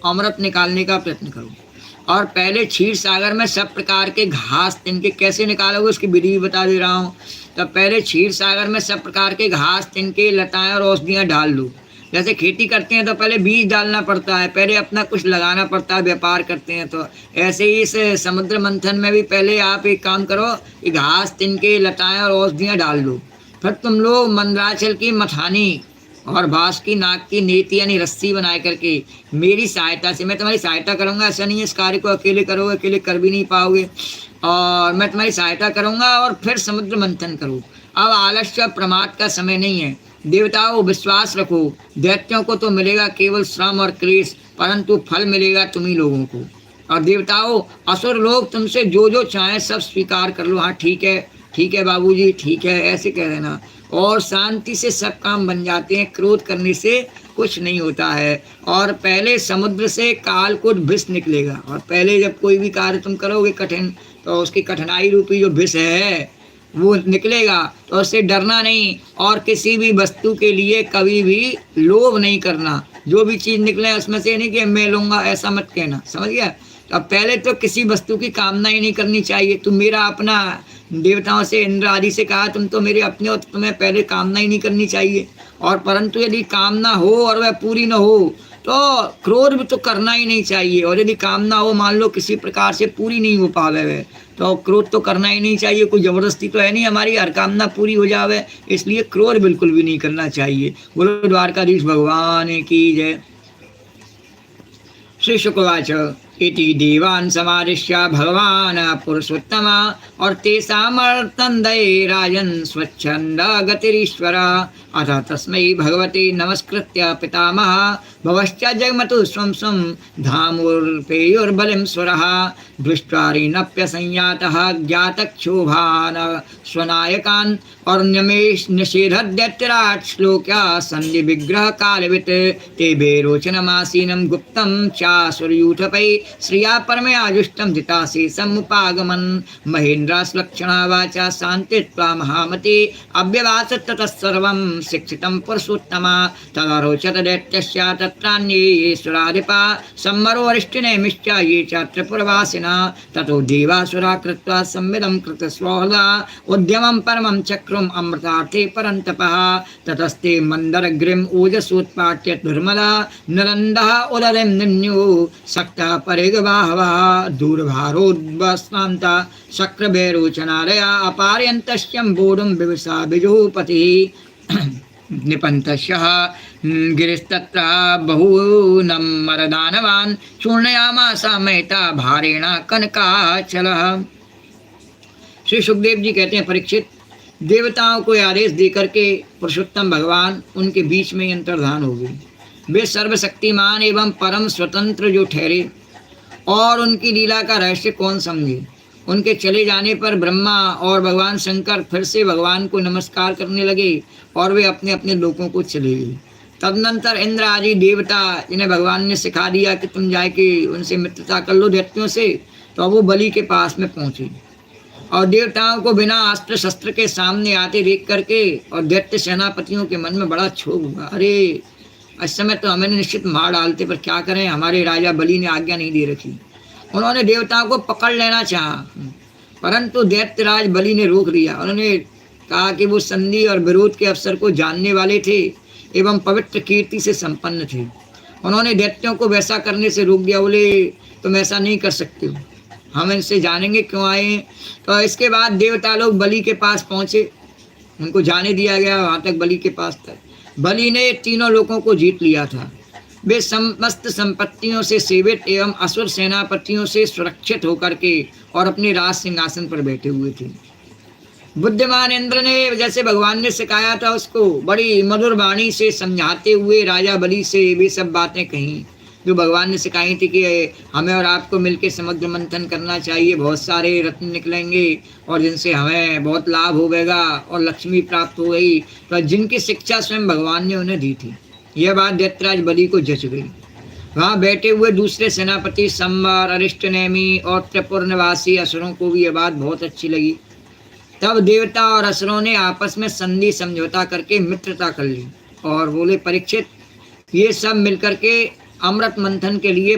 अमृत निकालने का प्रयत्न करो। और पहले क्षीर सागर में सब प्रकार के घास तिनके कैसे निकालोगे उसकी विधि भी बता दे रहा हूँ। तो पहले क्षीर सागर में सब प्रकार के घास तिनके लताएं और औषधियाँ डाल लो। जैसे खेती करते हैं तो पहले बीज डालना पड़ता है, पहले अपना कुछ लगाना पड़ता है, व्यापार करते हैं तो ऐसे ही इस समुद्र मंथन में भी पहले आप एक काम करो कि घास तिनके लताएं और औषधियाँ डाल दो। फिर तुम लोग मंदराचल की मथानी और बांस की नाक की नीति यानी रस्सी बनाए करके मेरी सहायता से, मैं तुम्हारी सहायता करूंगा, ऐसा नहीं है इस कार्य को अकेले करोगे, अकेले कर भी नहीं पाओगे, और मैं तुम्हारी सहायता करूंगा और फिर समुद्र मंथन करो। अब आलस्य प्रमाद का समय नहीं है। देवताओं विश्वास रखो, दैत्यों को तो मिलेगा केवल श्रम और क्लेश, परंतु फल मिलेगा तुम्ही लोगों को। और देवताओं असुर लोग तुमसे जो जो चाहे सब स्वीकार कर लो। हाँ ठीक है बाबूजी, ठीक है, ऐसे कह देना। और शांति से सब काम बन जाते हैं, क्रोध करने से कुछ नहीं होता है। और पहले समुद्र से कालकूट विष निकलेगा, और पहले जब कोई भी कार्य तुम करोगे कठिन, तो उसकी कठिनाई रूपी जो विष है वो निकलेगा, तो उससे डरना नहीं। और किसी भी वस्तु के लिए कभी भी लोभ नहीं करना, जो भी चीज़ निकले उसमें से नहीं कि मैं लूँगा, ऐसा मत कहना, समझ गया। अब पहले तो किसी वस्तु की कामना ही नहीं करनी चाहिए। तुम मेरा अपना, देवताओं से इंद्र आदि से कहा तुम तो मेरे अपने हो, तो तुम्हें पहले कामना ही नहीं करनी चाहिए। और परंतु यदि कामना हो और वह पूरी न हो तो क्रोध भी तो करना ही नहीं चाहिए। और यदि कामना हो, मान लो किसी प्रकार से पूरी नहीं हो पावे वह, तो क्रोध तो करना ही नहीं चाहिए। कोई जबरदस्ती तो है नहीं हमारी हर कामना पूरी हो जावे, इसलिए क्रोध बिल्कुल भी नहीं करना चाहिए। बोलो द्वारकाधीश भगवान की जय। श्री शुकवाच इति देवान् समादिश्य भगवान् पुरुषोत्तमा और तेषामर्तन्दये राजन् स्वच्छन्द गतिरीश्वर अथ तस्मै भगवते नमस्कृत्य पितामह भवश्च जगमतु स्वं स्वं धामुर्पेयुर्बलिं स्वरः दृष्ट्वा ऋणप्यसंयातः ज्ञातक्षोभान् स्वनायकान् और निषेधद्यतिराट् श्लोक्या सन्धि विग्रह कालवित् ते बेरोचनमासीनं गुप्तं चासुरयूथपै श्रिया परमयाजुष्टं जिताशेषमुपागमन् महेन्द्राश्लक्षणा वाचा शान्तित्वा महामते अव्यवास ततः सर्वं शिक्षितं पुरुषोत्तमा तदरोचत दैत्यस्य तत्रान्ये सुराधिपा सम्मरोऽरिष्टिनेमिश्च ये च त्रिपुरवासिना ततो देवासुरा कृत्वा संविदं कृतस्वहृदा उद्यमं परमं चक्रुम् अमृतार्थे परन्तपः ततस्ते मन्दरग्रिम् ओजसोत्पाट्य दुर्मला नलन्दः उदरिं निन्यो सक्तः परिगवाहवः दूरभारोद्वस्नान्ता शक्रभैरोचनालया अपारयन्तश्यं बोधुं विवसा बिजुपतिः निपन्तश्यः गिरिस्तत्र बहूनं मरदानवान् चूर्णयामास मेहता भारेण कनकाचलः। श्री सुखदेव जी कहते हैं, परीक्षित, देवताओं को आदेश देकर के पुरुषोत्तम भगवान उनके बीच में अंतर्धान हो गए। वे सर्वशक्तिमान एवं परम स्वतंत्र जो ठहरे, और उनकी लीला का रहस्य कौन समझे। उनके चले जाने पर ब्रह्मा और भगवान शंकर फिर से भगवान को नमस्कार करने लगे और वे अपने अपने लोकों को चले गए। तदनंतर इंद्र आदि देवता, जिन्हें भगवान ने सिखा दिया कि तुम जाके उनसे मित्रता कर लो दैत्यों से, तो वो बलि के पास में पहुँचे और देवताओं को बिना अस्त्र शस्त्र के सामने आते देख करके और दैत्य सेनापतियों के मन में बड़ा क्षोभ हुआ। अरे इस समय तो हमें निश्चित मार डालते, पर क्या करें, हमारे राजा बलि ने आज्ञा नहीं दे रखी। उन्होंने देवताओं को पकड़ लेना चाहा, परंतु दैत्यराज बलि ने रोक दिया। उन्होंने कहा कि वो संधि और विरोध के अवसर को जानने वाले थे एवं पवित्र कीर्ति से संपन्न थे। उन्होंने दैत्यों को वैसा करने से रोक दिया। बोले तुम ऐसा नहीं कर सकते हो, हम इनसे जानेंगे क्यों आए। तो इसके बाद देवता लोग बलि के पास पहुँचे, उनको जाने दिया गया वहाँ तक, बलि के पास तक। बलि ने तीनों लोगों को जीत लिया था। वे समस्त संपत्तियों से सेवित एवं असुर सेनापतियों से सुरक्षित होकर के और अपने राज सिंहासन पर बैठे हुए थे। बुद्धिमान इंद्र ने, जैसे भगवान ने सिखाया था, उसको बड़ी मधुर वाणी से समझाते हुए राजा बलि से वे सब बातें कहीं जो भगवान ने सिखाई थी कि हमें और आपको मिलकर समुद्र मंथन करना चाहिए, बहुत सारे रत्न निकलेंगे और जिनसे हमें बहुत लाभ होगा और लक्ष्मी प्राप्त हो गई। तो जिनकी शिक्षा स्वयं भगवान ने उन्हें दी थी, यह बात दैत्यराज बलि को जच गई। वहाँ बैठे हुए दूसरे सेनापति संवर, अरिष्टनेमी और त्रिपुर निवासी असुरों को भी यह बात बहुत अच्छी लगी। तब देवता और असुरों ने आपस में संधि समझौता करके मित्रता कर ली और बोले, परीक्षित, ये सब मिलकर के अमृत मंथन के लिए